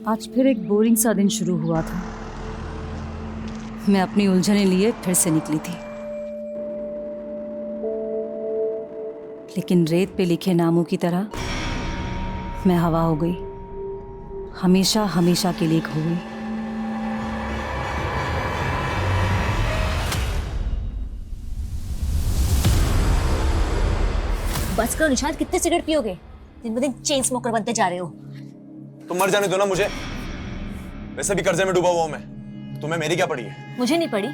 आज फिर एक बोरिंग सा दिन शुरू हुआ था। मैं अपनी उलझने लिए फिर से निकली थी, लेकिन रेत पे लिखे नामों की तरह मैं हवा हो गई, हमेशा हमेशा के लिए खो गई। बस करो निशांत, कितने सिगरेट पियोगे? दिन ब दिन चेन स्मोकर बनते जा रहे हो। तुम मर जाने दो ना मुझे, वैसे भी कर्जे में डूबा हुआ हूं मैं। तुम्हें मेरी क्या पड़ी है? मुझे नहीं पड़ी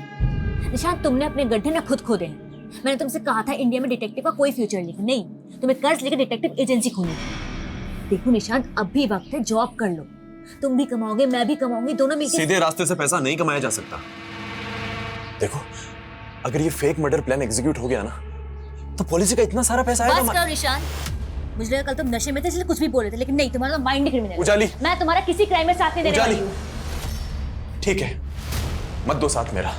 निशांत, तुमने अपने गड्ढे ना खुद खोदे हैं। मैंने तुमसे कहा था इंडिया में डिटेक्टिव का कोई फ्यूचर नहीं, तुम्हें कर्ज लेकर डिटेक्टिव एजेंसी खोलनी थी। देखो निशांत, अब भी वक्त है, जॉब कर लो। तुम भी कमाओगे, मैं भी कमाऊंगी, दोनों मिलकर। सीधे रास्ते से पैसा नहीं कमाया जा सकता। देखो, अगर ये फेक मर्डर प्लान एग्जीक्यूट हो गया ना, तो पॉलिसी का इतना सारा पैसा आएगा। बस करो निशांत, मुझे लगा कल तुम नशे में थे इसलिए कुछ भी बोल रहे थे, लेकिन नहीं, तुम्हारा माइंड क्रिमिनल। उजाली, मैं तुम्हारा किसी क्राइम में साथ नहीं देने वाली हूं। ठीक है, मत दो साथ मेरा।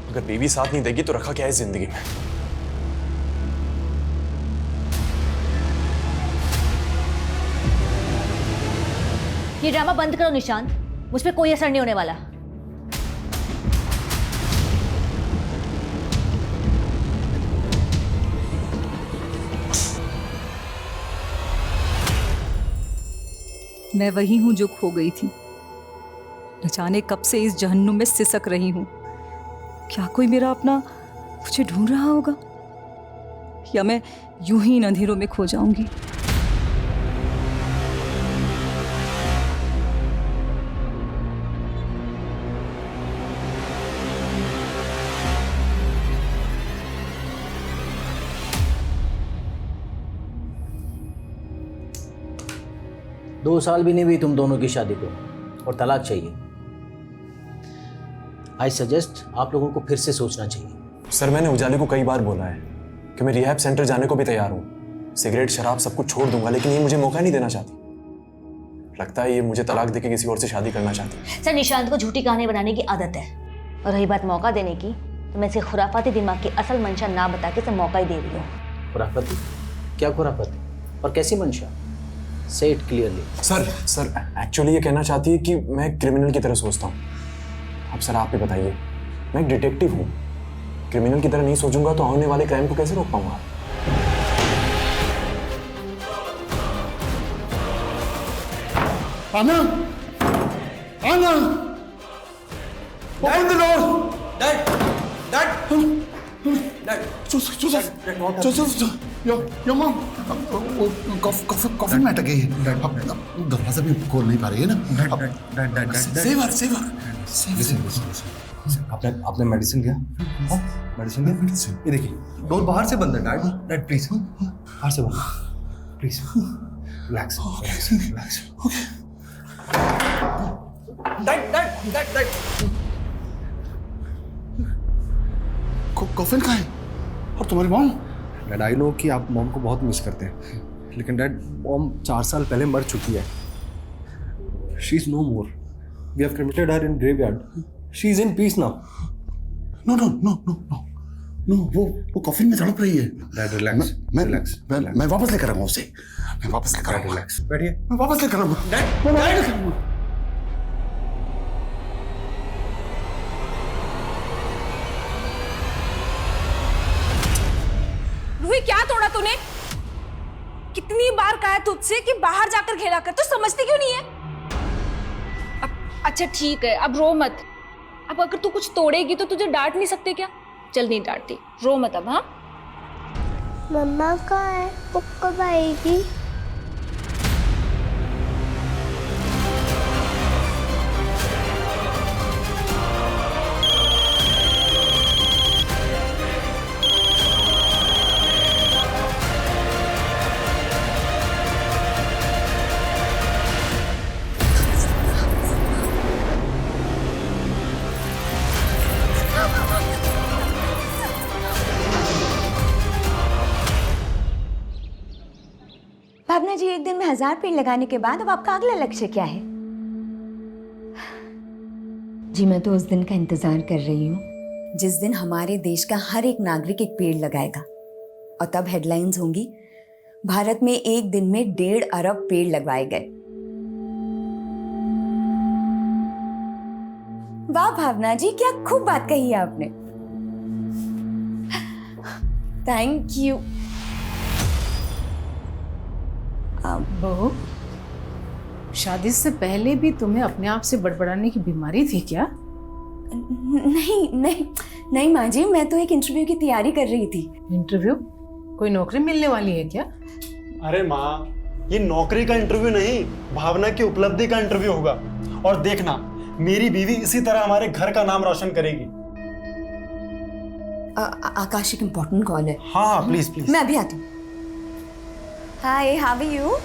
अगर बीवी साथ नहीं देगी तो रखा क्या है जिंदगी में? ये ड्रामा बंद करो निशांत, मुझ पे कोई असर नहीं होने वाला। मैं वही हूं जो खो गई थी, न जाने कब से इस जहन्नुम में सिसक रही हूं। क्या कोई मेरा अपना मुझे ढूंढ रहा होगा, या मैं यूं ही इन अंधेरों में खो जाऊंगी? दो साल भी नहीं हुई तुम दोनों की शादी को और तलाक चाहिए। आई सजेस्ट आप लोगों को फिर से सोचना चाहिए। सर, मैंने उजाली को कई बार बोला है कि मैं रिहैब सेंटर जाने को भी तैयार हूँ। सिगरेट शराब सब कुछ छोड़ दूंगा, लेकिन ये मुझे मौका नहीं देना चाहती। लगता है ये मुझे तलाक देके किसी और से शादी करना चाहती है। सर, निशांत को झूठी कहानी बनाने की आदत है, और रही बात मौका देने की, तो मैं इसे खुराफाती दिमाग की असल मंशा ना बता के इसे मौका ही दे रही हूँ। खुराफाती? क्या खुराफाती और कैसी मंशा? से इट क्लियरली। सर एक्चुअली ये कहना चाहती है कि मैं क्रिमिनल की तरह सोचता हूँ। अब सर आप ही बताइए, मैं एक डिटेक्टिव हूँ, क्रिमिनल की तरह नहीं सोचूंगा तो आने वाले क्राइम को कैसे रोक पाऊंगा? आना, आना, open the door. Dad, Your mom. Coffee में अटक गई है। अब दरवाजा भी खोल नहीं पा रही है ना। Save her. आपने मेडिसिन लिया? मेडिसिन लिया? ये देखिए, डोर बाहर से बंद है। डैड प्लीज, बाहर से बंद, प्लीज रिलैक्स। डैड कॉफिन कहाँ है? और तुम्हारी मॉम? डैड, आई नो कि आप मॉम को बहुत मिस करते हैं, लेकिन डैड मॉम 4 साल पहले मर चुकी है। She is no more. We have cremated her in graveyard. She is in peace now. No, वो कॉफिन में तड़प रही है। Dad relax, relax. मैं वापस लेकर आऊंगा उसे। मैं वापस लेकर आऊंगा। रिलैक्स, बैठिए। मैं वापस लेकर आऊंगा। डैड, रूही, क्या तोड़ा तूने? कितनी बार कहा तुझसे कि बाहर जाकर खेला कर, तो समझती क्यों नहीं है? अब अच्छा ठीक है, अब रो मत। अब अगर तू कुछ तोड़ेगी तो तुझे डांट नहीं सकते क्या? चल नहीं डांटती, रो मत अब। हाँ, मम्मा कहाँ है? वो कब आएगी? भावना जी, एक दिन में 1000 पेड़ लगाने के बाद अब आपका अगला लक्ष्य क्या है? जी, मैं तो उस दिन का इंतजार कर रही हूँ जिस दिन हमारे देश का हर एक नागरिक एक पेड़ लगाएगा, और तब हेडलाइंस होंगी, भारत में एक दिन में 1.5 अरब पेड़ लगवाए गए। वाह भावना जी, क्या खूब बात कही है आपने। Thank you. बहू, शादी से पहले भी तुम्हें अपने आप से बड़बड़ाने की बीमारी थी क्या? नहीं नहीं नहीं माँ जी, मैं तो एक इंटरव्यू की तैयारी कर रही थी। इंटरव्यू? कोई नौकरी मिलने वाली है क्या? अरे माँ, ये नौकरी का इंटरव्यू नहीं, भावना की उपलब्धि का इंटरव्यू होगा। और देखना, मेरी बीवी इसी तरह हमारे घर का नाम रोशन करेगी। आकाश, एक इम्पोर्टेंट कॉल है। हाँ हाँ, प्लीज प्लीज। मैं अभी आती हूँ। हाय, हाउ आर यू?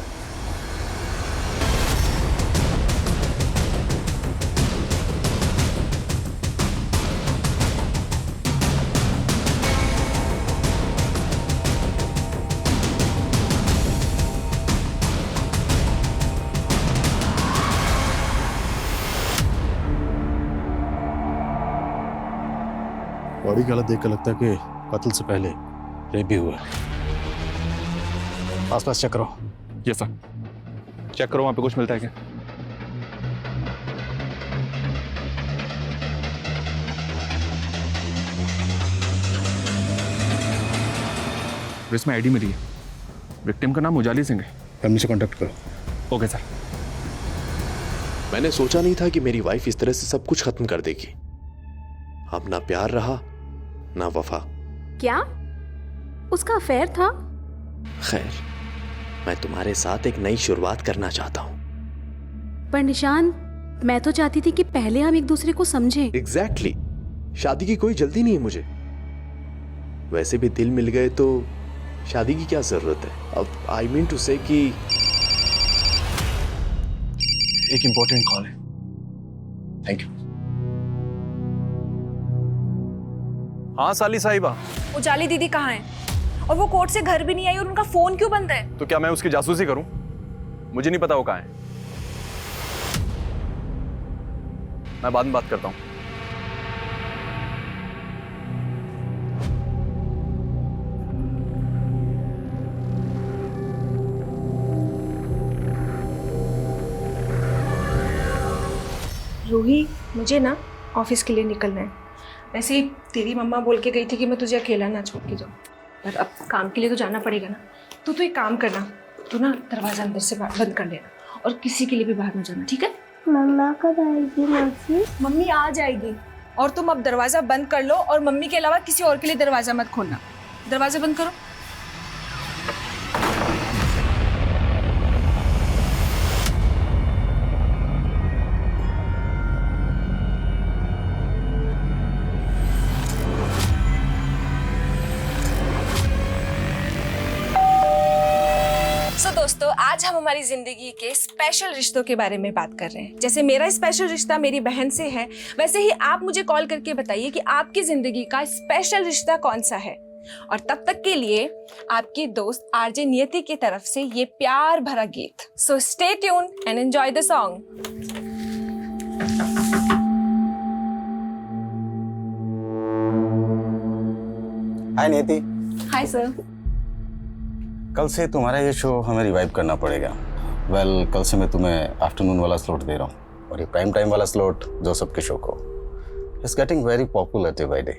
बॉडी की हालत देख कर लगता है कि कत्ल से पहले रेप भी हुआ है। आसपास चेक करो। यस सर, चेक करो, वहां पे कुछ मिलता है क्या? इसमें आईडी मिली है, विक्टिम का नाम उजाली सिंह है। फैमिली से कांटेक्ट करो। Okay sir. मैंने सोचा नहीं था कि मेरी वाइफ इस तरह से सब कुछ खत्म कर देगी। अब ना प्यार रहा ना वफा। क्या उसका अफेयर था? खैर, मैं तुम्हारे साथ एक नई शुरुआत करना चाहता हूँ। पर निशान, मैं तो चाहती थी कि पहले हम एक दूसरे को समझें। एग्जैक्टली। शादी की कोई जल्दी नहीं है मुझे। वैसे भी दिल मिल गए तो शादी की क्या जरूरत है। अब आई मीन टू से कि एक इंपॉर्टेंट कॉल है। Thank you. हाँ साली साहिबा। उजाली दीदी कहाँ है? और वो कोर्ट से घर भी नहीं आई और उनका फोन क्यों बंद है? तो क्या मैं उसकी जासूसी करूं? मुझे नहीं पता वो कहाँ है। मैं बाद में बात करता हूं। रूही, मुझे ना ऑफिस के लिए निकलना है। वैसे ही तेरी मम्मा बोल के गई थी कि मैं तुझे अकेला ना छोड़ के जाऊँ, पर अब काम के लिए तो जाना पड़ेगा ना। तो तू एक काम करना, तू ना दरवाज़ा अंदर से बंद कर लेना और किसी के लिए भी बाहर ना जाना, ठीक है? मम्मा कब आएगी मौसी? मम्मी आ जाएगी और तुम अब दरवाजा बंद कर लो और मम्मी के अलावा किसी और के लिए दरवाजा मत खोलना। दरवाजा बंद करो। दोस्तों, आज हम हमारी जिंदगी के स्पेशल रिश्तों के बारे में बात कर रहे हैं। जैसे मेरा स्पेशल रिश्ता मेरी बहन से है, वैसे ही आप मुझे कॉल करके बताइए कि आपकी जिंदगी का स्पेशल रिश्ता कौन सा है। और तब तक के लिए आपकी दोस्त आरजे नियति की तरफ से ये प्यार भरा गीत। So stay tune and enjoy the song. Hi Niyati. Hi sir. कल से तुम्हारा ये शो हमें रिवाइव करना पड़ेगा। कल से मैं तुम्हें आफ्टरनून वाला स्लॉट दे रहा हूँ और ये प्राइम टाइम वाला स्लॉट जोसेफ के शो को। It's getting very popular day by day.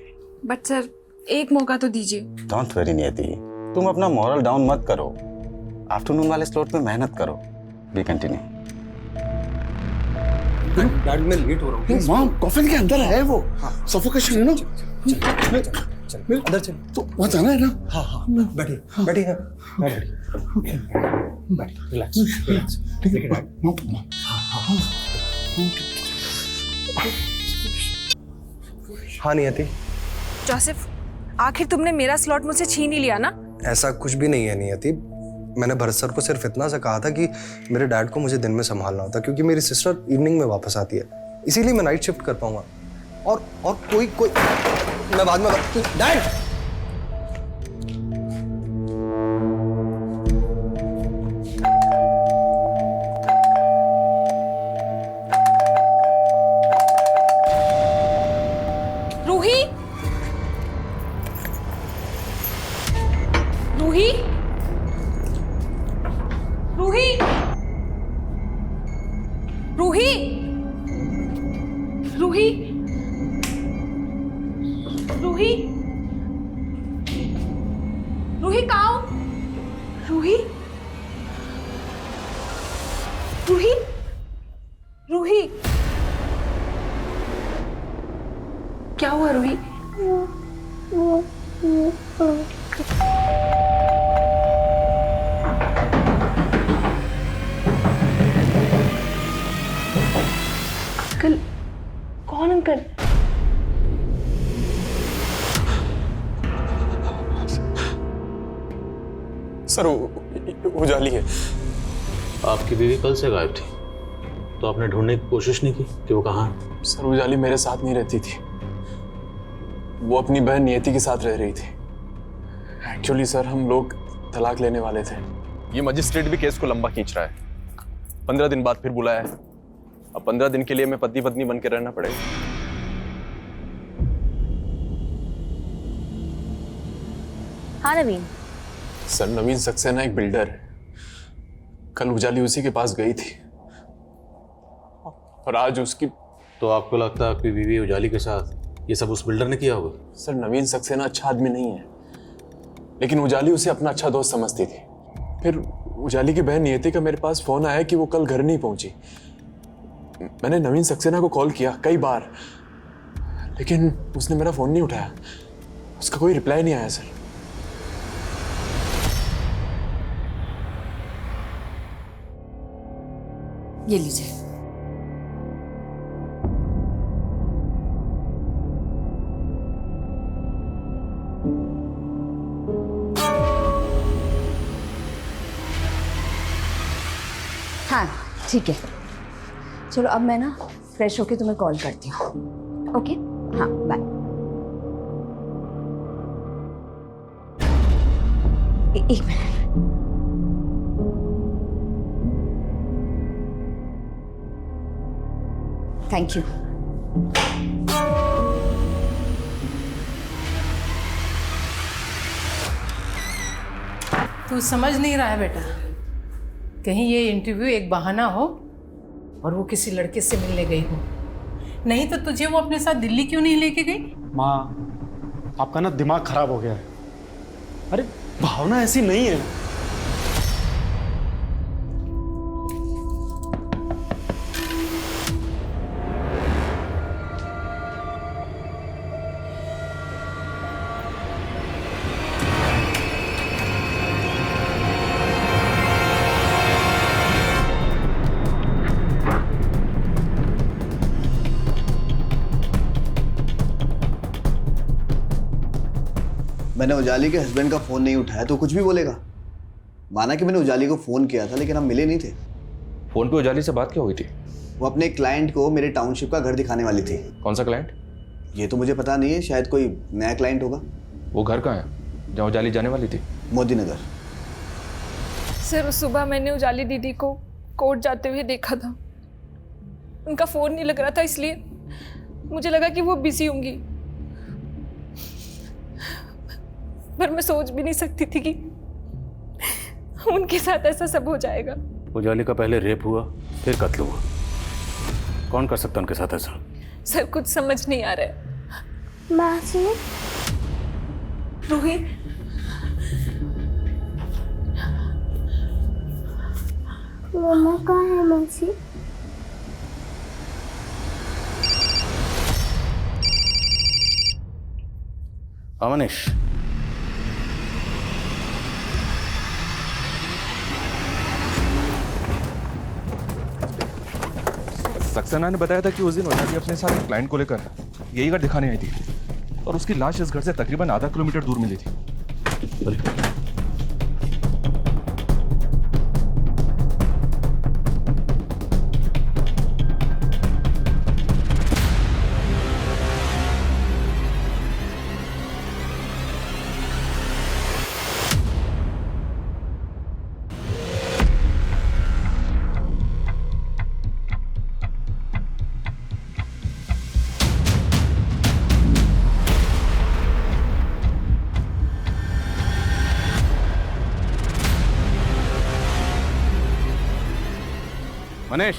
But sir, एक मौका तो दीजिए। डोंट वरी नियति, तुम अपना मॉरल डाउन मत करो। आफ्टरनून वाले स्लॉट में मेहनत करो। We continue. डैड मैं लेट हो रहा हूँ। मां, कॉफिन के अंदर है वो। सफोकेशन है ना। चल अंदर चल। तो वहाँ जाना है ना। हाँ हाँ, बैठिए बैठिए। ओके, बैठ, रिलैक्स रिलैक्स। ठीक है डैड। हाँ नियति। जोसेफ, आखिर तुमने मेरा स्लॉट मुझसे छीन ही लिया ना? ऐसा कुछ भी नहीं है नियति। मैंने भरत सर को सिर्फ इतना सा कहा था कि मेरे डैड को मुझे दिन में संभालना होता, क्योंकि मेरी सिस्टर इवनिंग में वापस आती है, इसीलिए मैं नाइट शिफ्ट कर पाऊंगा। और कोई मैं बाद में डैड। रूही, रूही, रूही, रूही, रूही, रूही, रूही, क्या हुआ रूही? अंकल, कौन अंकल? सर उजाली है। आपकी बीवी कल से गायब थी, तो आपने ढूंढने की कोशिश नहीं की कि वो कहाँ है? सर उजाली मेरे साथ नहीं रहती थी, वो अपनी बहन नियति के साथ रह रही थी। एक्चुअली सर हम लोग तलाक लेने वाले थे। ये मजिस्ट्रेट भी केस को लंबा खींच रहा है। 15 दिन बाद फिर बुलाया है। अब 15 दिन के लिए मैं पति पत्नी बन के रहना पड़ेगा। हाँ नवीन। सर नवीन सक्सेना एक बिल्डर है। कल उजाली उसी के पास गई थी और आज उसकी। तो आपको लगता है आपकी बीवी उजाली के साथ ये सब उस बिल्डर ने किया होगा? सर नवीन सक्सेना अच्छा आदमी नहीं है, लेकिन उजाली उसे अपना अच्छा दोस्त समझती थी। फिर उजाली की बहन नियति का मेरे पास फोन आया कि वो कल घर नहीं पहुंची। मैंने नवीन सक्सेना को कॉल किया कई बार, लेकिन उसने मेरा फोन नहीं उठाया। उसका कोई रिप्लाई नहीं आया सर। ये लीजिए। हाँ ठीक है, चलो अब मैं ना फ्रेश होके तुम्हें कॉल करती हूँ। ओके, हाँ बाय। एक मिनट। Thank you. तू समझ नहीं रहा है बेटा, कहीं ये इंटरव्यू एक बहाना हो और वो किसी लड़के से मिलने गई हो। नहीं तो तुझे वो अपने साथ दिल्ली क्यों नहीं लेके गई? माँ, आपका ना दिमाग खराब हो गया है। अरे भावना ऐसी नहीं है। मैंने उजाली के हस्बैंड का फोन नहीं उठाया तो कुछ भी बोलेगा। माना कि मैंने उजाली को फोन किया था, लेकिन हम मिले नहीं थे। फोन पे उजाली से बात क्या हुई थी? वो अपने क्लाइंट को मेरे टाउनशिप का घर दिखाने वाली थी। कौन सा क्लाइंट? ये तो मुझे पता नहीं है, शायद कोई नया क्लाइंट होगा। वो घर कहाँ है जहाँ उजाली जाने वाली थी? मोदी नगर। सर सुबह मैंने उजाली दीदी को कोर्ट जाते हुए देखा था। उनका फोन नहीं लग रहा था, इसलिए मुझे लगा कि वो बिजी होंगी, पर मैं सोच भी नहीं सकती थी कि उनके साथ ऐसा सब हो जाएगा। उजाली का पहले रेप हुआ, फिर कत्ल हुआ। कौन कर सकता उनके साथ ऐसा? सर कुछ समझ नहीं आ रहा है। मासी, रूही, मम्मा कहाँ है मासी? मनीष, सक्सेना ने बताया था कि उस दिन उजाली अपने साथ एक क्लाइंट को लेकर यही घर दिखाने आई थी और उसकी लाश इस घर से तकरीबन आधा किलोमीटर दूर मिली थी। मनीष,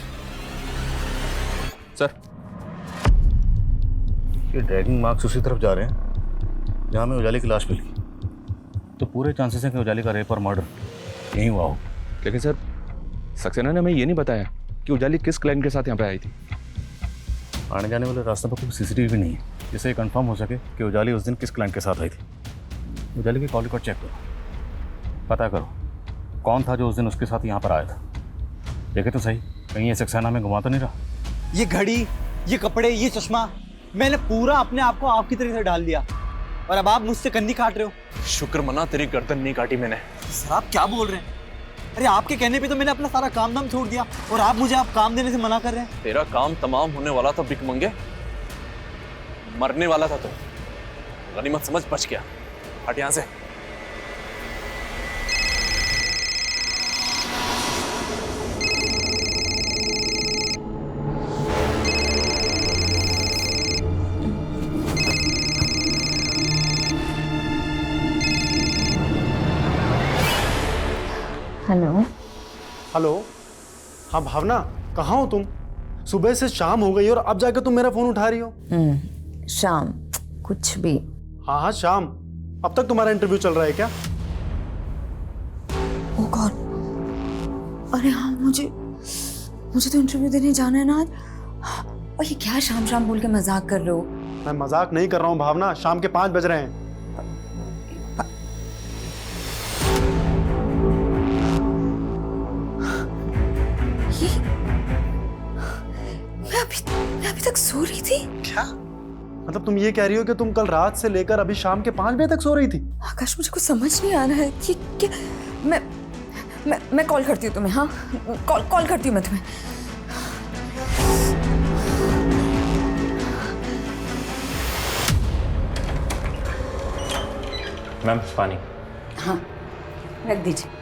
सर, ये ड्रैगिंग मार्क्स उसी तरफ जा रहे हैं जहाँ में उजाली की लाश मिली, तो पूरे चांसेस हैं कि उजाली का रेप और मर्डर यहीं हुआ हो। लेकिन सर सक्सेना ने हमें ये नहीं बताया कि उजाली किस क्लाइंट के साथ यहाँ पे आई थी? आने जाने वाले रास्ते पर कोई सीसीटीवी नहीं है जिससे ये कंफर्म हो सके कि उजाली उस दिन किस क्लाइंट के साथ आई थी। उजाली की कॉल रिकॉर्ड चेक करो, पता करो कौन था जो उस दिन उसके साथ यहाँ पर आया था। देखे तो सही, कहीं ये सक्सेना में घुमा तो नहीं रहा। ये घड़ी, ये कपड़े, ये चश्मा, मैंने पूरा अपने आप को आपकी तरह से डाल दिया और अब आप मुझसे कन्नी काट रहे हो। शुक्र मना तेरी गर्दन नहीं काटी मैंने। सर आप क्या बोल रहे हैं? अरे आपके कहने पे तो मैंने अपना सारा काम धाम छोड़ दिया और आप मुझे काम देने से मना कर रहे हैं। तेरा काम तमाम होने वाला था भिख मंगे, मरने वाला था तो गनीमत समझ बच गया। हट यहाँ से। हेलो। हेलो, हाँ भावना, कहाँ हो तुम? सुबह से शाम हो गई और अब जाकर तुम मेरा फोन उठा रही हो। शाम कुछ भी। हाँ हाँ शाम। अब तक तुम्हारा इंटरव्यू चल रहा है क्या? ओह गॉड, अरे हाँ, मुझे तो इंटरव्यू देने जाना है ना आज। और ये क्या शाम शाम बोल के मजाक कर रहे हो? मैं मजाक नहीं कर रहा हूँ भावना, शाम के 5 बज रहे हैं। मैं अभी तक सो रही थी। क्या मतलब तुम ये कह रही हो कि तुम कल रात से लेकर अभी शाम के 5 बजे तक सो रही थी? आकाश, मुझे कुछ समझ नहीं आ रहा है कि क्या। मैं कॉल करती हूँ तुम्हें। हाँ, कॉल करती हूँ मैं तुम्हें। मैम पानी। हाँ, रख दीजिए।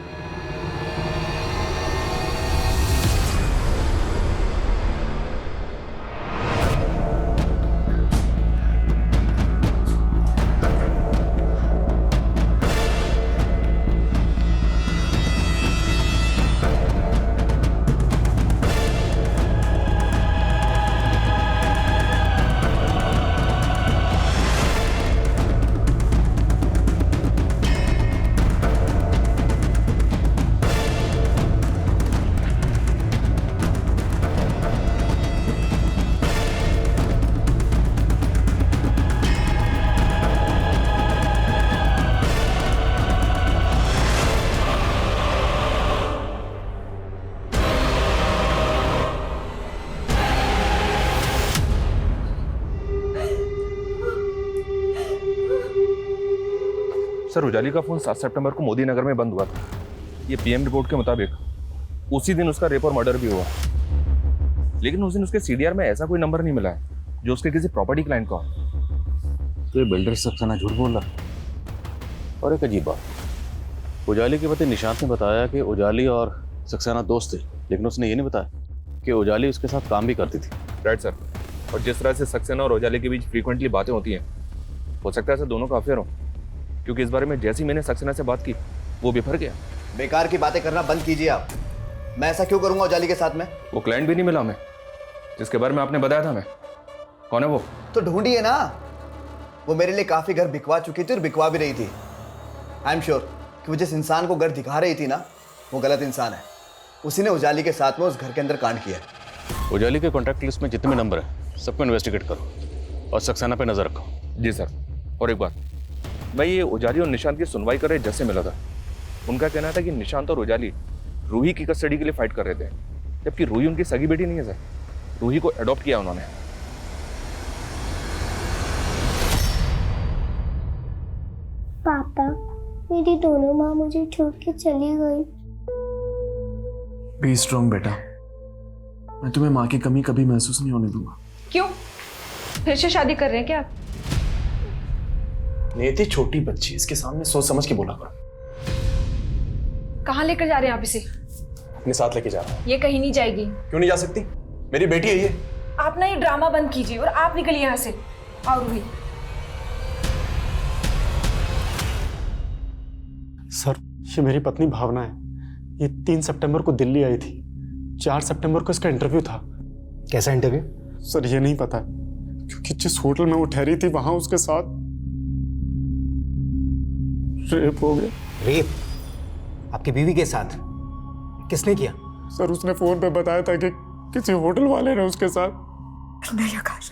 सर, उजाली का फोन 7 सितंबर को मोदी नगर में बंद हुआ था। ये पीएम रिपोर्ट के मुताबिक उसी दिन उसका रेप और मर्डर भी हुआ। लेकिन उस दिन उसके सीडीआर में ऐसा कोई नंबर नहीं मिला है जो उसके किसी प्रॉपर्टी क्लाइंट का हो। तो ये बिल्डर सक्सेना झूठ बोल रहा। और एक अजीब बात, उजाली के पति निशांत ने बताया कि उजाली और सक्सेना दोस्त थे, लेकिन उसने ये नहीं बताया कि उजाली उसके साथ काम भी करती थी। Right sir. और जिस तरह से सक्सेना और उजाली के बीच फ्रीक्वेंटली बातें होती हैं, हो सकता है सर दोनों का अफेयर हो, क्योंकि इस बारे में जैसी मैंने सक्सेना से बात की वो बिफर गया। बेकार की बातें करना बंद कीजिए आप। मैं ऐसा क्यों करूंगा उजाली के साथ में? वो क्लाइंट भी नहीं मिला हमें जिसके बारे में आपने बताया था। मैं कौन है वो? तो ढूंढिए ना। वो मेरे लिए काफी घर बिकवा चुकी थी और बिकवा भी रही थी। आई एम श्योर कि वो जिस इंसान को घर दिखा रही थी ना, वो गलत इंसान है। उसी ने उजाली के साथ में उस घर के अंदर कांड किया है। उजाली के कॉन्टैक्ट लिस्ट में जितने भी नंबर हैं सबको इन्वेस्टिगेट करो और सक्सेना पे नजर रखो। जी सर। और एक बात, मैं ये उजाली और निशांत की सुनवाई कर रहे जैसे मिला था, उनका कहना था कि निशांत और उजाली रूही की कस्टडी के लिए फाइट कर रहे थे, जबकि रूही उनकी सगी बेटी नहीं है सर। रूही को अडॉप्ट किया उन्होंने। पापा, मेरी दोनों माँ मुझे छोड़ के चली गई। बी स्ट्रॉन्ग बेटा, मैं तुम्हें माँ की कमी कभी महसूस नहीं होने दूंगा। क्यों? फिर से शादी कर रहे हैं क्या आप? नेति छोटी बच्ची, इसके सामने सोच समझ के बोला करो। कहाँ लेकर जा रहे हैं आप इसे? अपने साथ लेके जा रहा हूँ। ये कहीं नहीं जाएगी। क्यों नहीं जा सकती? मेरी बेटी है ये। आप ना ये ड्रामा बंद कीजिए और आप निकलिए यहाँ से। और भी सर, ये मेरी पत्नी भावना है। ये 3 सितंबर को दिल्ली आई थी। 4 सितंबर को इसका इंटरव्यू था। कैसा इंटरव्यू? सर ये नहीं पता, क्योंकि जिस होटल में वो ठहरी थी वहां उसके साथ रेप हो गया। रेप? आपकी बीवी के साथ? किसने किया? सर उसने फोन पे बताया था कि किसी होटल वाले ने उसके साथ। नहीं आकाश,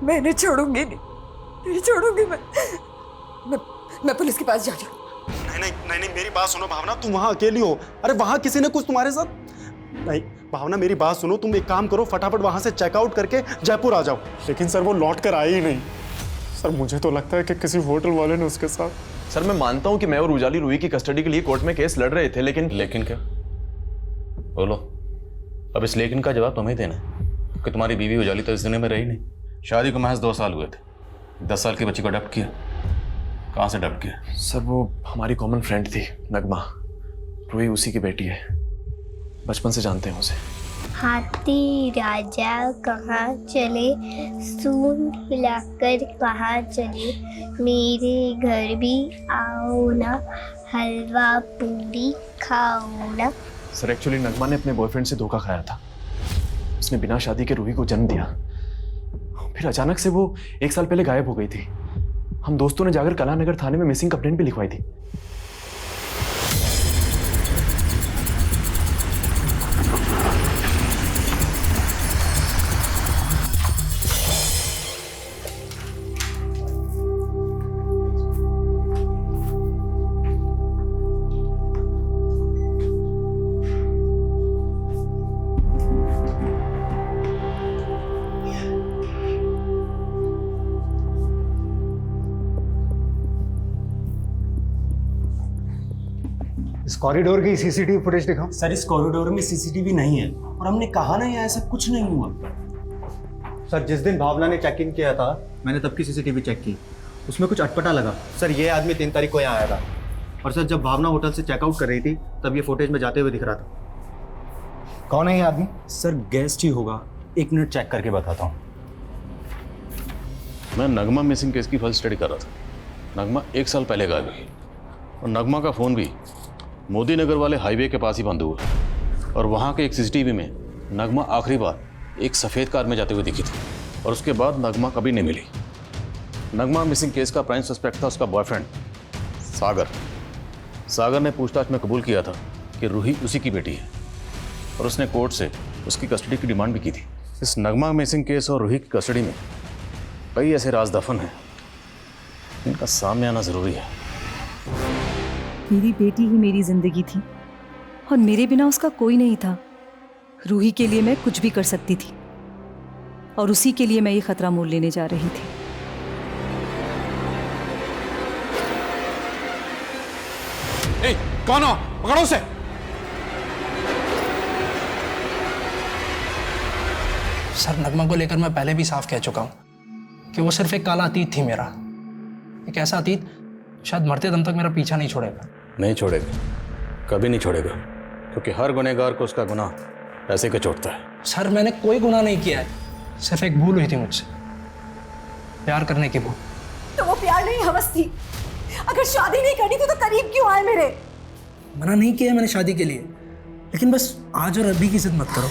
मैं इन्हें छोड़ूंगी नहीं छोड़ूंगी मैं पुलिस के पास जा रही हूँ। नहीं, मेरी बात सुनो भावना, तुम वहां अकेली हो। अरे वहां किसी ने कुछ तुम्हारे साथ नहीं। भावना मेरी बात सुनो, तुम एक काम करो, फटाफट वहां से चेकआउट करके जयपुर आ जाओ। लेकिन सर वो लौट कर आए ही नहीं। सर मुझे तो लगता है कि किसी होटल वाले ने उसके साथ। सर मैं मानता हूं कि मैं और उजाली रूही की कस्टडी के लिए कोर्ट में केस लड़ रहे थे, लेकिन क्या बोलो? अब इस लेकिन का जवाब तुम्हें देना है कि तुम्हारी बीवी उजाली तो इस दुनिया में रही नहीं। शादी को महज 2 साल हुए थे, 10 साल की बच्ची को अडॉप्ट किया। कहाँ से अडॉप्ट किया? सर वो हमारी कॉमन फ्रेंड थी, नगमा। रूही उसी की बेटी है, बचपन से जानते हैं उसे। हाथी राजा कहाँ चले, सूंड हिलाकर कहाँ चले, मेरे घर भी आओ ना, हलवा पूरी खाओ ना। सर एक्चुअली नगमा ने अपने बॉयफ्रेंड से धोखा खाया था। उसने बिना शादी के रूही को जन्म दिया, फिर अचानक से वो 1 साल पहले गायब हो गई थी। हम दोस्तों ने जाकर कलानगर थाने में मिसिंग कंप्लेंट भी लिखवाई थी। इस कॉरिडोर की सीसीटीवी फुटेज दिखाओ। सर इस कॉरिडोर में सीसीटीवी नहीं है, और हमने कहा ना ऐसा कुछ नहीं हुआ। सर जिस दिन भावना ने चेक इन किया था, मैंने तब की सीसीटीवी चेक की, उसमें कुछ अटपटा लगा। सर ये आदमी 3 तारीख को यहाँ आया था, और सर जब भावना होटल से चेकआउट कर रही थी तब ये फुटेज में जाते हुए दिख रहा था। कौन है ये आदमी? सर गेस्ट ही होगा, 1 मिनट चेक करके बताता हूँ। मैं नगमा मिसिंग केस की फर्स्ट स्टडी कर रहा था। नगमा 1 साल पहले गायब हुई, और नगमा का फ़ोन भी मोदी नगर वाले हाईवे के पास ही बंद हुआ, और वहाँ के एक सीसीटीवी में नगमा आखिरी बार एक सफ़ेद कार में जाते हुए दिखी थी, और उसके बाद नगमा कभी नहीं मिली। नगमा मिसिंग केस का प्राइम सस्पेक्ट था उसका बॉयफ्रेंड सागर। सागर ने पूछताछ में कबूल किया था कि रूही उसी की बेटी है, और उसने कोर्ट से उसकी कस्टडी की डिमांड भी की थी। इस नगमा मिसिंग केस और रूही की कस्टडी में कई ऐसे राज दफन हैं, इनका सामने आना ज़रूरी है। मेरी बेटी ही मेरी जिंदगी थी, और मेरे बिना उसका कोई नहीं था। रूही के लिए मैं कुछ भी कर सकती थी, और उसी के लिए मैं ये खतरा मोल लेने जा रही थी। ए, कौन हो? पकड़ो उसे। सर नगमा को लेकर मैं पहले भी साफ कह चुका हूं कि वो सिर्फ एक काला अतीत थी मेरा, एक ऐसा अतीत शायद मरते दम तक मेरा पीछा नहीं छोड़ेगा। नहीं छोड़ेगा, कभी नहीं छोड़ेगा, क्योंकि हर गुनहगार को उसका गुनाह पैसे का चोटता है। सर मैंने कोई गुनाह नहीं किया है, सिर्फ एक भूल हुई थी मुझसे, प्यार करने की भूल। तो वो प्यार नहीं, हवस थी। अगर शादी नहीं करनी थी तो करीब क्यों आए मेरे? मना नहीं किया मैंने शादी के लिए, लेकिन बस आज और अभी की जिद मत करो।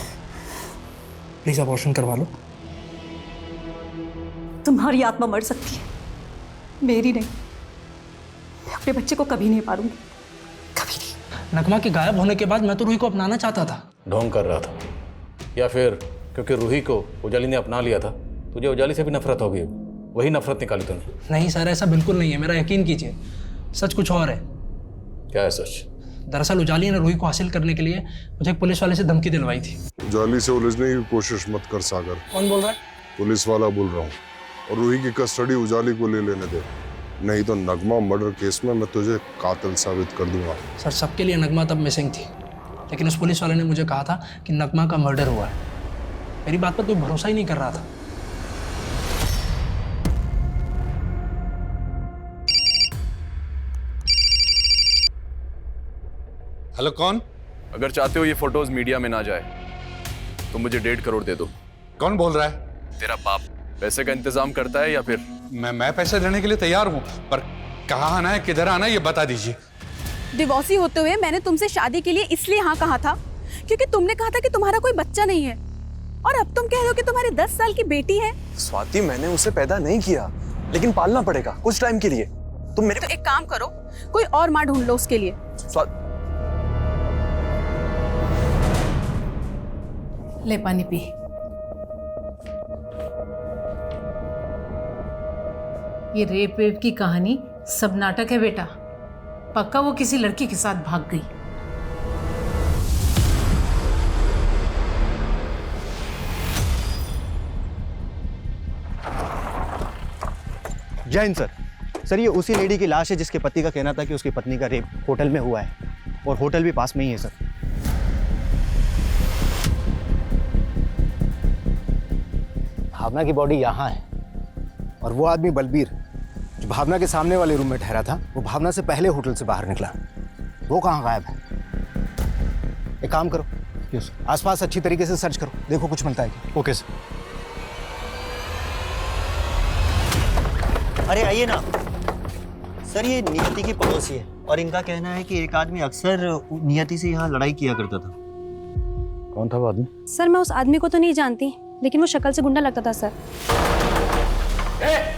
प्लीज अबॉर्शन करवा लो। तुम्हारी आत्मा मर सकती है, मेरी नहीं। मैं अपने बच्चे को कभी नहीं पालूंगी, कभी नहीं। नगमा के गायब होने के बाद मैं तो रूही को अपनाना चाहता था। ढोंग कर रहा था, या फिर क्योंकि रूही को उजाली ने अपना लिया था, तुझे उजाली से भी नफरत होगी, वही नफरत निकाली तूने। नहीं सर, ऐसा बिल्कुल नहीं है, मेरा यकीन कीजिए। सच कुछ और है। क्या है सच? दरअसल उजाली ने रूही को हासिल करने के लिए मुझे एक पुलिस वाले से धमकी दिलवाई थी। उजाली से उलझने की कोशिश मत कर सागर। कौन बोल रहा है? पुलिस वाला बोल रहा हूँ, और रूही की कस्टडी उजाली को ले लेने दे, नहीं तो नगमा मर्डर केस में मैं तुझे कातिल साबित कर दूंगा। सर सबके लिए नगमा तब मिसिंग थी, लेकिन उस पुलिस वाले ने मुझे कहा था कि नगमा का मर्डर हुआ है। मेरी बात पर कोई भरोसा ही नहीं कर रहा था। हेलो, कौन? अगर चाहते हो ये फोटोज मीडिया में ना जाए तो मुझे 1.5 करोड़ दे दो। कौन बोल रहा है? तेरा बाप पैसे का इंतजाम करता है या फिर? मैं पैसे देने के लिए तैयार हूँ, पर कहाँ आना है, किधर आना है, ये बता दीजिए। डिवोर्सी होते हुए मैंने तुमसे शादी के लिए इसलिए हाँ कहा था क्योंकि तुमने कहा था कि तुम्हारा कोई बच्चा नहीं है, और अब तुम कह रहे हो कि तुम्हारी 10 साल की बेटी है। स्वाति, मैंने उसे पैदा नहीं किया, लेकिन पालना पड़ेगा कुछ टाइम के लिए। तुम मेरे तो एक काम करो, कोई और माँ ढूंढ लो उसके लिए। ले पानी पी। ये रेप वेप की कहानी सब नाटक है बेटा। पक्का वो किसी लड़की के साथ भाग गई। जय हिंद सर। सर ये उसी लेडी की लाश है जिसके पति का कहना था कि उसकी पत्नी का रेप होटल में हुआ है, और होटल भी पास में ही है सर। भावना की बॉडी यहाँ है, और वो आदमी बलबीर जो भावना के सामने वाले रूम में ठहरा था, वो भावना से पहले होटल से बाहर निकला। वो कहाँ गायब है? एक काम करो, आसपास अच्छी तरीके से सर्च करो, देखो कुछ मिलता है क्या। Okay sir. अरे आइए ना सर, ये नियति की पड़ोसी है और इनका कहना है कि एक आदमी अक्सर नियति से यहाँ लड़ाई किया करता था। कौन था वो आदमी? सर मैं उस आदमी को तो नहीं जानती, लेकिन वो शक्ल से गुंडा लगता था सर।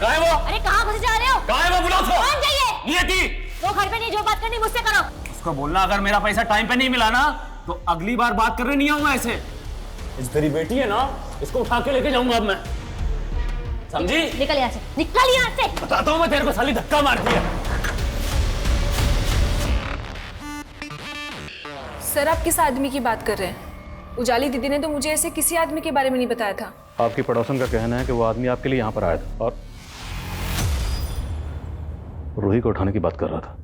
कहाँ है वो? अरे कहाँ घुस जा रहे हो? कहाँ है वो? बुलाओ उसको। कौन चाहिए? नियति। वो घर पे नहीं, जो बात करनी मुझसे करो। उसको बोलना अगर मेरा पैसा टाइम पे नहीं मिला ना तो अगली बार बात करने नहीं आऊंगा ऐसे। इस तेरी बेटी है ना, इसको उठा के लेके जाऊंगा अब मैं, समझी? निकल यहाँ से, निकल यहाँ से। बताता हूँ मैं तेरे को, साली धक्का मारती है। सर आप किस आदमी की बात कर रहे हैं? उजाली दीदी ने तो मुझे ऐसे किसी आदमी के बारे में नहीं बताया था। आपकी पड़ोसन का कहना है कि वो आदमी आपके लिए यहाँ पर आया था और रूही को उठाने की बात कर रहा था,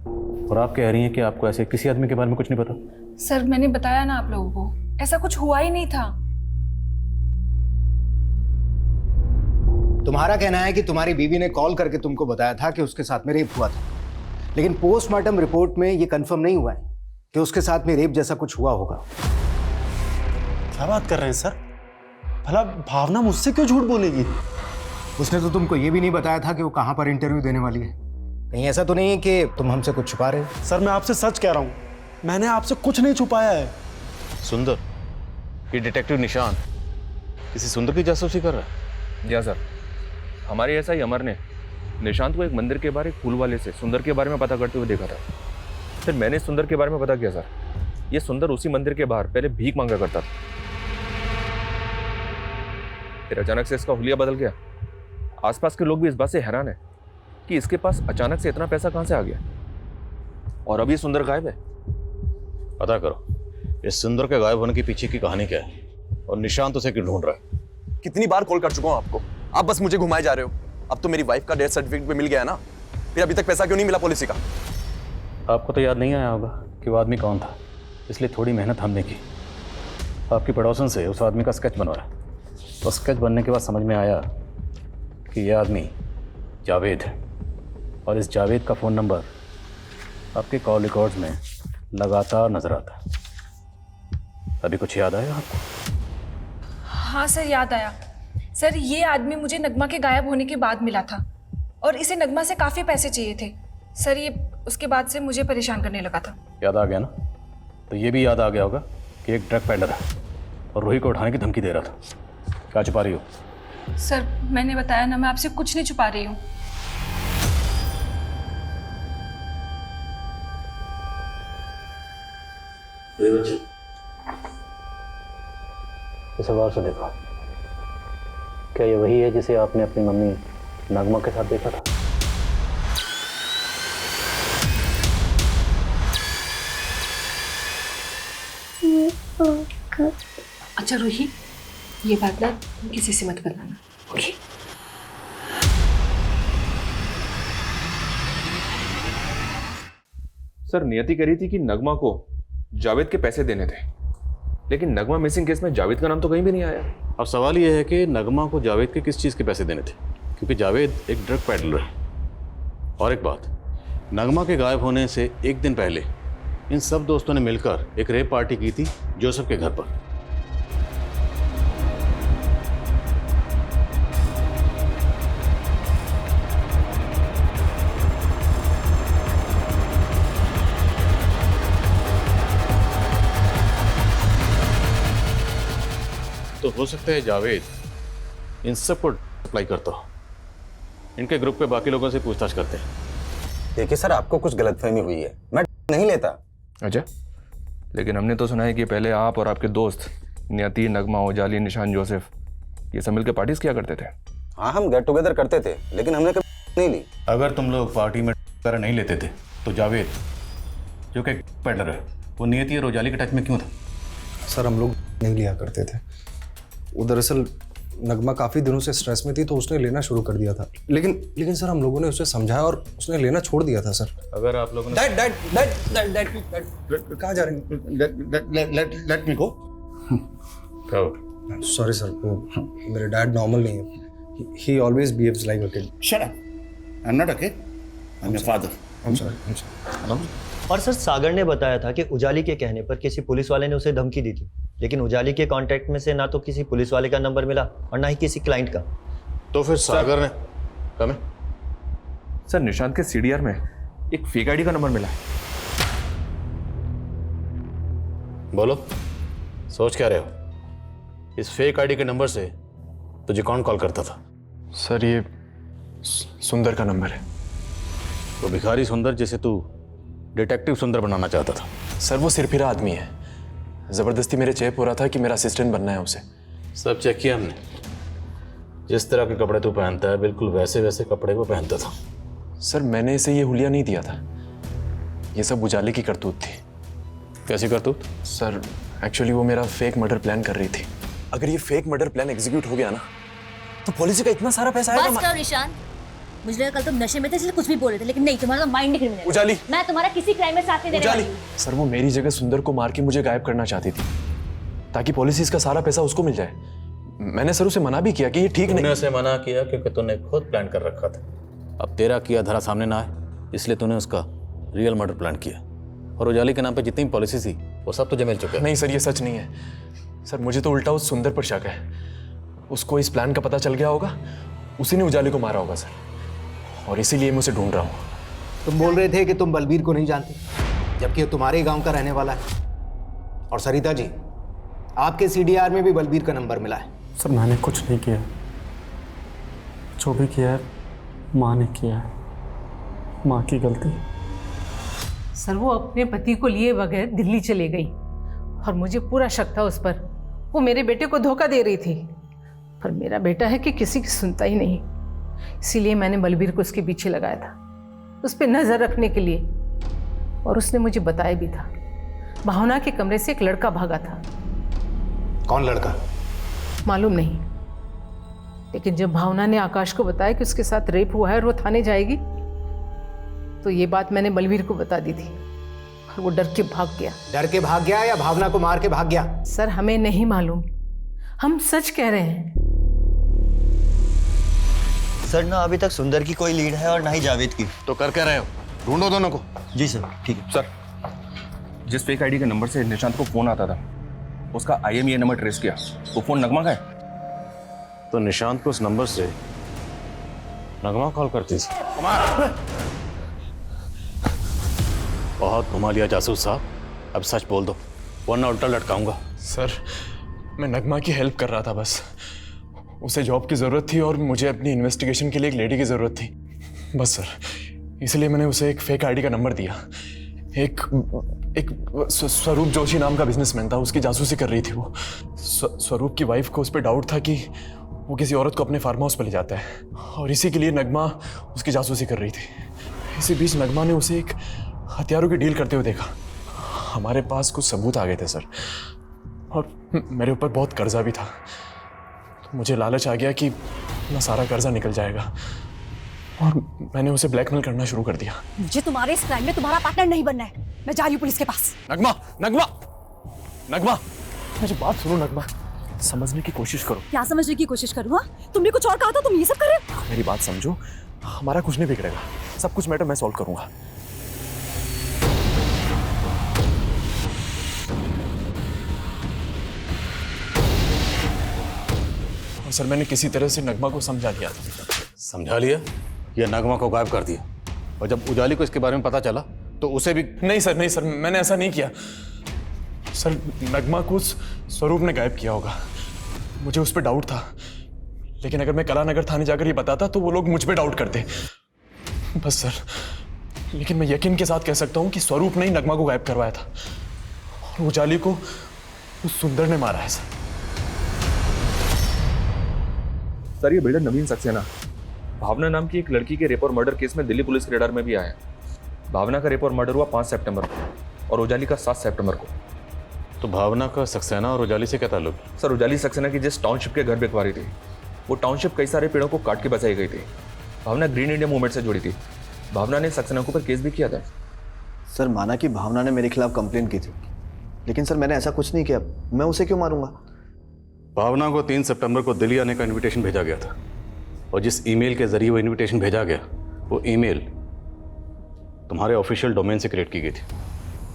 और आप कह रही हैं कि आपको ऐसे किसी आदमी के बारे में कुछ नहीं पता। सर मैंने बताया ना आप लोगों को, ऐसा कुछ हुआ ही नहीं था। तुम्हारा कहना है कि तुम्हारी बीवी ने कॉल करके तुमको बताया था कि उसके साथ में रेप हुआ था, लेकिन पोस्टमार्टम रिपोर्ट में ये कंफर्म नहीं हुआ है कि उसके साथ में रेप जैसा कुछ हुआ होगा। क्या बात कर रहे हैं सर? भला भावना मुझसे क्यों झूठ बोलेगी? उसने तो तुमको ये भी नहीं बताया था कि वो कहाँ पर इंटरव्यू देने वाली है। कहीं ऐसा तो नहीं है कि तुम हमसे कुछ छुपा रहे हो? सर मैं आपसे सच कह रहा हूँ, मैंने आपसे कुछ नहीं छुपाया है। सुंदर, ये डिटेक्टिव निशान किसी सुंदर की जासूसी कर रहा है? या सर, हमारे ऐसा ही अमर ने निशांत को एक मंदिर के बाहर एक फूल वाले से सुंदर के बारे में पता करते हुए देखा था। फिर मैंने सुंदर के बारे में पता किया सर, ये सुंदर उसी मंदिर के बाहर पहले भीख मांगा करता था। फिर अचानक से इसका हुलिया बदल गया। आसपास के लोग भी इस बात से हैरान है कि इसके पास अचानक से इतना पैसा कहां से आ गया, और अभी सुंदर गायब है। पता करो इस सुंदर के गायब होने के पीछे की कहानी क्या है, और निशांत उसे क्यों ढूंढ रहा है। कितनी बार कॉल कर चुका हूं आपको, आप बस मुझे घुमाए जा रहे हो। अब तो मेरी वाइफ का डेथ सर्टिफिकेट भी मिल गया है ना, फिर अभी तक पैसा क्यों नहीं मिला पॉलिसी का? आपको तो याद नहीं आया होगा कि वो आदमी कौन था, इसलिए थोड़ी मेहनत हमने की। आपकी पड़ोसन से उस आदमी का स्केच बनवाया, और स्केच बनने के बाद समझ में आया कि यह आदमी जावेद है, और इस जावेद का फ़ोन नंबर आपके कॉल रिकॉर्ड्स में लगातार नजर आता है। अभी कुछ याद आया आपको? हाँ सर याद आया। सर ये आदमी मुझे नगमा के गायब होने के बाद मिला था, और इसे नगमा से काफ़ी पैसे चाहिए थे। सर ये उसके बाद से मुझे परेशान करने लगा था। याद आ गया ना? तो ये भी याद आ गया होगा कि एक ड्रग पेडलर है और रूही को उठाने की धमकी दे रहा था। क्या छुपा रही हो? सर मैंने बताया ना, मैं आपसे कुछ नहीं छुपा रही हूँ। इस बार से देखो, क्या ये वही है जिसे आपने अपनी मम्मी नगमा के साथ देखा था? अच्छा रूही, ये बात ना किसी से मत बताना, ओके? सर नियति कह रही थी कि नगमा को जावेद के पैसे देने थे, लेकिन नगमा मिसिंग केस में जावेद का नाम तो कहीं भी नहीं आया। अब सवाल यह है कि नगमा को जावेद के किस चीज़ के पैसे देने थे, क्योंकि जावेद एक ड्रग पेडलर है। और एक बात, नगमा के गायब होने से एक दिन पहले इन सब दोस्तों ने मिलकर एक रेप पार्टी की थी जोसेफ के घर पर। तो हो सकता है जावेद इन सब को सप्लाई करता हो। इनके ग्रुप पे बाकी लोगों से पूछताछ करते हैं। देखिए सर, आपको कुछ गलतफहमी हुई है, मैं नहीं लेता। अच्छा, लेकिन हमने तो सुना है कि पहले आप और आपके दोस्त नियति, नगमा, उजाली, निशान, जोसेफ, ये सब मिलकर पार्टीज किया करते थे। हाँ, हम गेट टुगेदर करते थे, लेकिन हमने कभी नहीं ली। अगर तुम लोग पार्टी में नहीं लेते थे तो जावेद जो कि पेडलर है, वो नियति और उजाली के टच में क्यों था? सर हम लोग नहीं लिया करते थे। वो दरअसल नगमा काफ़ी दिनों से स्ट्रेस में थी तो उसने लेना शुरू कर दिया था, लेकिन सर हम लोगों ने उसे समझाया और उसने लेना छोड़ दिया था सर। अगर आप लोगों ने कहाँ जा रहे हैं? लेट मी गो। सॉरी सर, मेरे डैड नॉर्मल नहीं है। ही always behaves like a kid. Shut up, I am not a kid, I am your father. I am sorry. और सर सागर ने बताया था कि उजाली के कहने पर किसी पुलिस वाले ने उसे धमकी दी थी, लेकिन उजाली के कांटेक्ट में से ना तो किसी पुलिस वाले का नंबर मिला और ना ही किसी क्लाइंट का। तो फिर सागर ने कम सर निशांत के सीडीआर में एक फेक आईडी का नंबर मिला है। बोलो, सोच क्या रहे हो? इस फेक आईडी के नंबर से तुझे कौन कॉल करता था? सर ये सुंदर का नंबर है। तो भिखारी सुंदर जिसे तू डिटेक्टिव सुंदर बनाना चाहता था? सर वो सिरफिरा आदमी है, जबरदस्ती मेरे चेप हो रहा था कि मेरा असिस्टेंट बनना है उसे। सब चेक किया हमने। जिस तरह के कपड़े तू पहनता है बिल्कुल वैसे वैसे कपड़े वो पहनता था। सर मैंने इसे ये हुलिया नहीं दिया था, ये सब उजाले की करतूत थी। कैसी करतूत? सर एक्चुअली वो मेरा फेक मर्डर प्लान कर रही थी। अगर ये फेक मर्डर प्लान एग्जीक्यूट हो गया ना तो पॉलिसी का इतना सारा पैसा आएगा। बस करो निशान, मुझे लगा कल तुम नशे में थे इसलिए कुछ भी बोल रहे थे, लेकिन नहीं, तुम्हारा माइंड क्रिमिनल। उजाली, मैं तुम्हारा किसी क्राइम में साथ नहीं देने वाली हूं। सर वो मेरी जगह सुंदर को मार के मुझे गायब करना चाहती थी ताकि पॉलिसीज का सारा पैसा उसको मिल जाए। मैंने सर उसे मना भी किया कि ये ठीक नहीं। उसे मना किया क्योंकि तूने खुद प्लान कर रखा था। अब तेरा किया धरा सामने ना आए इसलिए तूने उसका रियल मर्डर प्लान किया, और उजाली के नाम पे जितनी पॉलिसी थी वो सब तुझे मिल चुका है। नहीं सर ये सच नहीं है सर, मुझे तो उल्टा उस सुंदर पर शक है। उसको इस प्लान का पता चल गया होगा, उसी ने उजाली को मारा होगा सर, और इसीलिए मैं उसे ढूंढ रहा हूँ। तुम बोल रहे थे कि तुम बलबीर को नहीं जानते, जबकि वो तुम्हारे गांव का रहने वाला है। और सरिता जी, आपके सीडीआर में भी बलबीर का नंबर मिला है। सर मैंने कुछ नहीं किया, जो भी किया है माँ ने किया है, माँ की गलती। सर वो अपने पति को लिए बगैर दिल्ली चली गई और मुझे पूरा शक था उस पर। वो मेरे बेटे को धोखा दे रही थी, पर मेरा बेटा है कि किसी की सुनता ही नहीं। इसीलिए मैंने बलबीर को उसके पीछे लगाया था, उस पर नजर रखने के लिए। और उसने मुझे बताया भी था, भावना के कमरे से एक लड़का भागा था। कौन लड़का? मालूम नहीं, लेकिन जब भावना ने आकाश को बताया कि उसके साथ रेप हुआ है और वो थाने जाएगी, तो ये बात मैंने बलबीर को बता दी थी और वो डर के भाग गया। डर के भाग गया या भावना को मार के भाग गया? सर हमें नहीं मालूम, हम सच कह रहे हैं। सर ना अभी तक सुंदर की कोई लीड है और ना ही जावेद की। तो कर क्या रहे हो? ढूंढो दोनों को। जी सर, ठीक है। सर जिस फेक आईडी के नंबर से निशांत को फोन आता था उसका IMEI नंबर ट्रेस किया, वो फोन नगमा का है। तो निशांत को उस नंबर से नगमा कॉल करती थी। बहुत घुमा लिया जासूस साहब, अब सच बोल दो वरना उल्टा लटकाऊंगा। सर मैं नगमा की हेल्प कर रहा था बस, उसे जॉब की ज़रूरत थी और मुझे अपनी इन्वेस्टिगेशन के लिए एक लेडी की ज़रूरत थी बस सर, इसलिए मैंने उसे एक फेक आईडी का नंबर दिया। एक स्वरूप जोशी नाम का बिजनेसमैन था, उसकी जासूसी कर रही थी वो। स्वरूप की वाइफ को उस पर डाउट था कि वो किसी औरत को अपने फार्म हाउस पर ले जाता है, और इसी के लिए नगमा उसकी जासूसी कर रही थी। इसी बीच नगमा ने उसे एक हथियारों की डील करते हुए देखा। हमारे पास कुछ सबूत आ गए थे सर, और मेरे ऊपर बहुत कर्जा भी था, तो मुझे लालच आ गया कि अपना सारा कर्जा निकल जाएगा, और मैंने उसे ब्लैकमेल करना शुरू कर दिया। मुझे तुम्हारे इस क्राइम में तुम्हारा पार्टनर नहीं बनना है, मैं जा रही हूँ पुलिस के पास। नगमा नगमा नगमा मेरी बात सुनो नगमा, समझने की कोशिश करो। क्या समझने की कोशिश करूँ? हाँ, तुमने कुछ और कहा था, तुम ये सब कर रहे हो। मेरी बात समझो, हमारा कुछ नहीं बिगड़ेगा, सब कुछ मैटर मैं सॉल्व करूंगा। और सर मैंने किसी तरह से नगमा को समझा लिया था। समझा लिया या नगमा को गायब कर दिया? और जब उजाली को इसके बारे में पता चला तो उसे भी? नहीं सर मैंने ऐसा नहीं किया सर। नगमा को स्वरूप ने गायब किया होगा, मुझे उस पर डाउट था, लेकिन अगर मैं कलानगर थाने जाकर ये बताता तो वो लोग मुझ पे डाउट करते बस सर। लेकिन मैं यकीन के साथ कह सकता हूँ कि स्वरूप ने ही नगमा को गायब करवाया था, और उजाली को उस सुंदर ने मारा है सर। सर ये बिल्डर नवीन सक्सेना भावना नाम की एक लड़की के रेप और मर्डर केस में दिल्ली पुलिस के रेडार में भी आया। भावना का रेप और मर्डर हुआ 5 सितंबर को और उजाली का 7 सितंबर को। तो भावना का सक्सेना और उजाली से क्या ताल्लुक? सर उजाली सक्सेना की जिस टाउनशिप के घर बिकवारी थी वो टाउनशिप कई सारे पेड़ों को काट के बचाई गई थी। भावना ग्रीन इंडिया मूवमेंट से जुड़ी थी। भावना ने सक्सेना के ऊपर केस भी किया था। सर माना कि भावना ने मेरे खिलाफ कंप्लेन की थी, लेकिन सर मैंने ऐसा कुछ नहीं किया। मैं उसे क्यों मारूंगा? भावना को 3 सितंबर को दिल्ली आने का इनविटेशन भेजा गया था और जिस ईमेल के जरिए वो इनविटेशन भेजा गया वो ईमेल तुम्हारे ऑफिशियल डोमेन से क्रिएट की गई थी।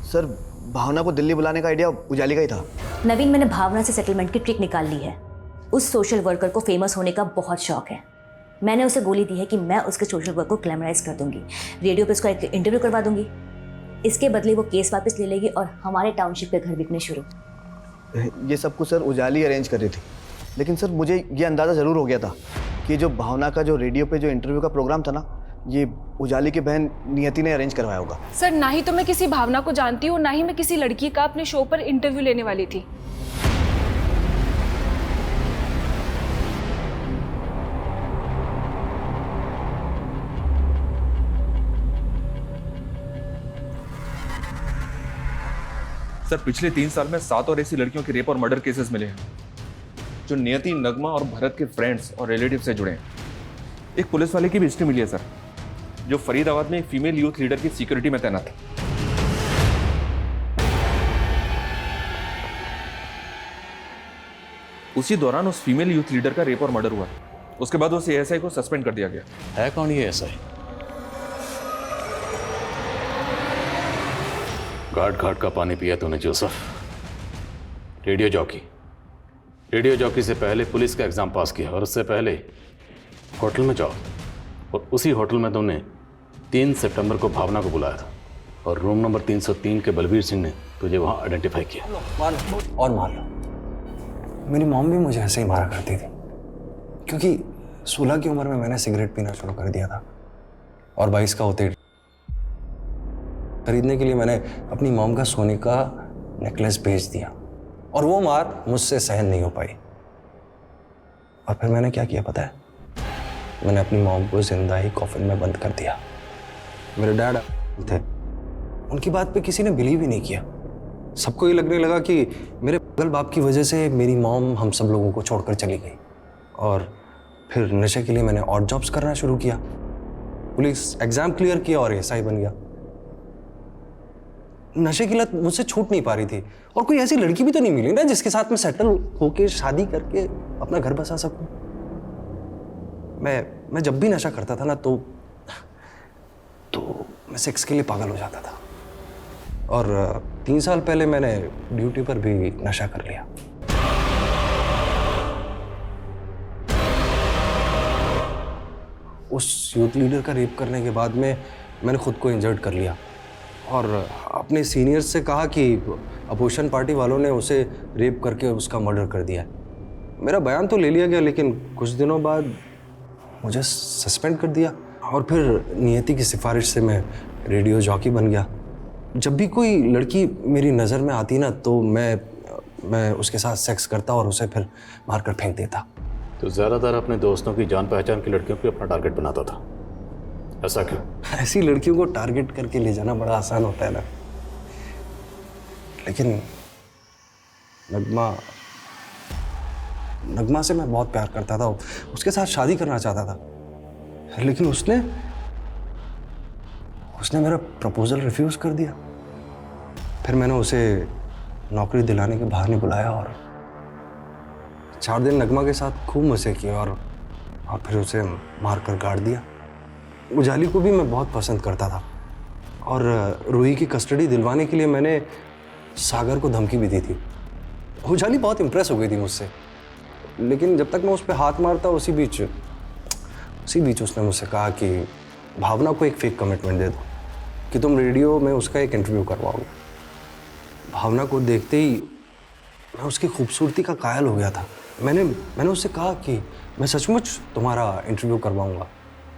सर भावना को दिल्ली बुलाने का आइडिया उजाली का ही था। नवीन, मैंने भावना से सेटलमेंट की ट्रिक निकाल ली है। उस सोशल वर्कर को फेमस होने का बहुत शौक है। मैंने उसे गोली दी है कि मैं उसके सोशल वर्क को ग्लैमराइज कर दूंगी, रेडियो पे उसका एक इंटरव्यू करवा दूंगी। इसके बदले वो केस वापस ले लेगी और हमारे टाउनशिप के घर बिकने शुरू। ये सब कुछ सर उजाली अरेंज कर रही थी, लेकिन सर मुझे ये अंदाज़ा ज़रूर हो गया था कि जो भावना का जो रेडियो पे जो इंटरव्यू का प्रोग्राम था ना, ये उजाली की बहन नियति ने अरेंज करवाया होगा। सर ना ही तो मैं किसी भावना को जानती हूँ, ना ही मैं किसी लड़की का अपने शो पर इंटरव्यू लेने वाली थी। सर पिछले 3 साल में 7 और ऐसी लड़कियों के रेप और मर्डर केसेस मिले हैं जो नियति, नगमा और भरत के फ्रेंड्स और रिलेटिव से जुड़े हैं। एक पुलिस वाले की भी हिस्ट्री मिली है सर, जो फरीदाबाद में एक फीमेल यूथ लीडर की सिक्योरिटी में तैनात है। उसी दौरान उस फीमेल यूथ लीडर का रेप और मर्डर हुआ। उसके बाद उस एएसआई को सस्पेंड कर दिया गया। है कौन ये एएसआई? घाट घाट का पानी पिया तूने जोसेफ। रेडियो जॉकी से पहले पुलिस का एग्जाम पास किया और उससे पहले होटल में जॉब, और उसी होटल में तुमने 3 सितंबर को भावना को बुलाया था और रूम नंबर 303 के बलबीर सिंह ने तुझे वहां आइडेंटिफाई किया। और मार लो। मेरी मॉम भी मुझे ऐसे ही मारा करती थी, क्योंकि 16 की उम्र में मैंने सिगरेट पीना शुरू कर दिया था और 22 का होते खरीदने के लिए मैंने अपनी मॉम का सोने का नेकलेस बेच दिया और वो मार मुझसे सहन नहीं हो पाई। और फिर मैंने क्या किया पता है? मैंने अपनी मॉम को जिंदा ही कॉफिन में बंद कर दिया। मेरे डैड थे, उनकी बात पे किसी ने बिलीव ही नहीं किया। सबको ये लगने लगा कि मेरे पागल बाप की वजह से मेरी मॉम हम सब लोगों को छोड़कर चली गई। और फिर नशे के लिए मैंने ऑड जॉब्स करना शुरू किया। पुलिस एग्जाम क्लियर किया और एएसआई बन गया। नशे की लत मुझसे छूट नहीं पा रही थी और कोई ऐसी लड़की भी तो नहीं मिली ना जिसके साथ मैं सेटल होके शादी करके अपना घर बसा सकूं। मैं जब भी नशा करता था ना तो मैं सेक्स के लिए पागल हो जाता था। और 3 साल पहले मैंने ड्यूटी पर भी नशा कर लिया। उस यूथ लीडर का रेप करने के बाद में मैंने खुद को इंजर्ड कर लिया और अपने सीनियर्स से कहा कि अपोजिशन पार्टी वालों ने उसे रेप करके उसका मर्डर कर दिया। मेरा बयान तो ले लिया गया, लेकिन कुछ दिनों बाद मुझे सस्पेंड कर दिया और फिर नियति की सिफारिश से मैं रेडियो जॉकी बन गया। जब भी कोई लड़की मेरी नज़र में आती ना तो मैं उसके साथ सेक्स करता और उसे फिर मारकर फेंक देता। तो ज़्यादातर अपने दोस्तों की जान पहचान की लड़कियों को अपना टारगेट बनाता था, ऐसा क्यों? ऐसी लड़कियों को टारगेट करके ले जाना बड़ा आसान होता है ना, लेकिन नगमा से मैं बहुत प्यार करता था, उसके साथ शादी करना चाहता था, लेकिन उसने मेरा प्रपोजल रिफ्यूज कर दिया। फिर मैंने उसे नौकरी दिलाने के बहाने बुलाया और 4 दिन नगमा के साथ खूब मजे किए और फिर उसे मारकर गाड़ दिया। उजाली को भी मैं बहुत पसंद करता था और रूही की कस्टडी दिलवाने के लिए मैंने सागर को धमकी भी दी थी। उजाली बहुत इम्प्रेस हो गई थी मुझसे, लेकिन जब तक मैं उस पर हाथ मारता उसी बीच उसने मुझसे कहा कि भावना को एक फेक कमिटमेंट दे दो कि तुम रेडियो में उसका एक इंटरव्यू करवाओगे। भावना को देखते ही मैं उसकी खूबसूरती का कायल हो गया था। मैंने उससे कहा कि मैं सचमुच तुम्हारा इंटरव्यू करवाऊंगा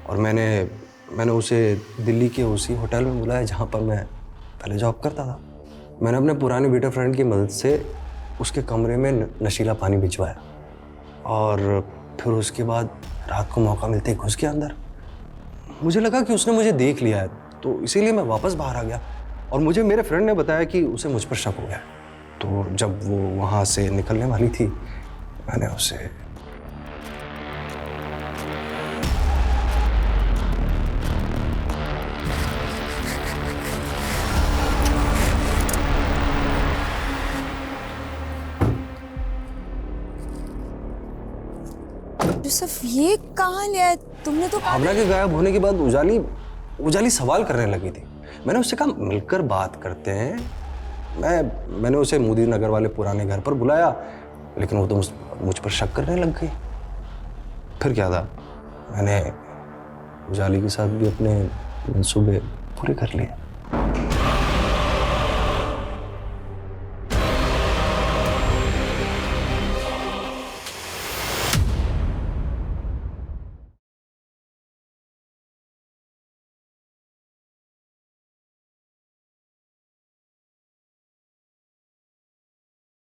और मैंने उसे दिल्ली के उसी होटल में बुलाया जहाँ पर मैं पहले जॉब करता था। मैंने अपने पुराने बेटे फ्रेंड की मदद से उसके कमरे में नशीला पानी भिजवाया और फिर उसके बाद रात को मौका मिलते ही घुस गया अंदर। मुझे लगा कि उसने मुझे देख लिया है, तो इसीलिए मैं वापस बाहर आ गया। और मुझे मेरे फ्रेंड ने बताया कि उसे मुझ पर शक हो गया। तो जब वो वहाँ से निकलने वाली थी, मैंने उसे यूसुफ, ये कहाँ लिया है तुमने? तो भावना के गायब होने के बाद उजाली सवाल करने लगी थी। मैंने उससे कहा मिलकर बात करते हैं। मैंने उसे मोदी नगर वाले पुराने घर पर बुलाया, लेकिन वो तो मुझ पर शक करने लग गई। फिर क्या था, मैंने उजाली के साथ भी अपने मंसूबे पूरे कर लिए।